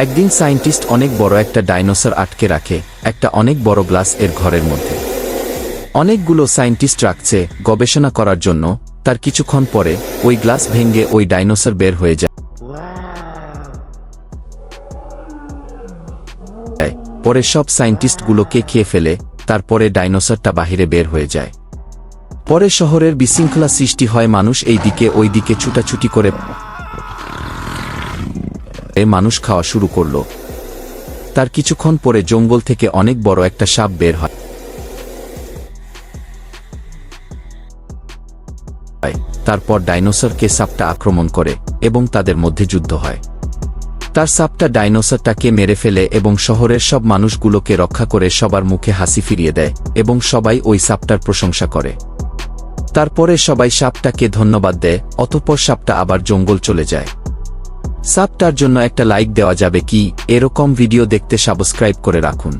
একদিন সায়েন্টিস্ট অনেক বড় একটা ডাইনোসর আটকে রাখে একটা অনেক বড় গ্লাস এর ঘরের মধ্যে। অনেকগুলো সায়েন্টিস্ট রাখছে গবেষণা করার জন্য। তার কিছুক্ষণ পরে ওই গ্লাস ভেঙে ওই ডাইনোসর বের হয়ে যায়। পরে সব সায়েন্টিস্টগুলোকে খেয়ে ফেলে। তারপরে ডাইনোসরটা বাহিরে বের হয়ে যায়। পরে শহরের বিশৃঙ্খলা সৃষ্টি হয়, মানুষ এই দিকে ওই দিকে ছুটাছুটি করে মানুষ খাওয়া শুরু করল। তার কিছুক্ষণ পরে জঙ্গল থেকে অনেক বড় একটা সাপ বের হয়। তারপর ডাইনোসরকে সাপটা আক্রমণ করে এবং তাদের মধ্যে যুদ্ধ হয়। তার সাপটা ডাইনোসরটাকে মেরে ফেলে এবং শহরের সব মানুষগুলোকে রক্ষা করে সবার মুখে হাসি ফিরিয়ে দেয় এবং সবাই ওই সাপটার প্রশংসা করে। তারপরে সবাই সাপটাকে ধন্যবাদ দেয়। অতঃপর সাপটা আবার জঙ্গল চলে যায়। সাপটার জন্য একটা লাইক দেওয়া যাবে কি? এরকম ভিডিও দেখতে সাবস্ক্রাইব করে রাখুন।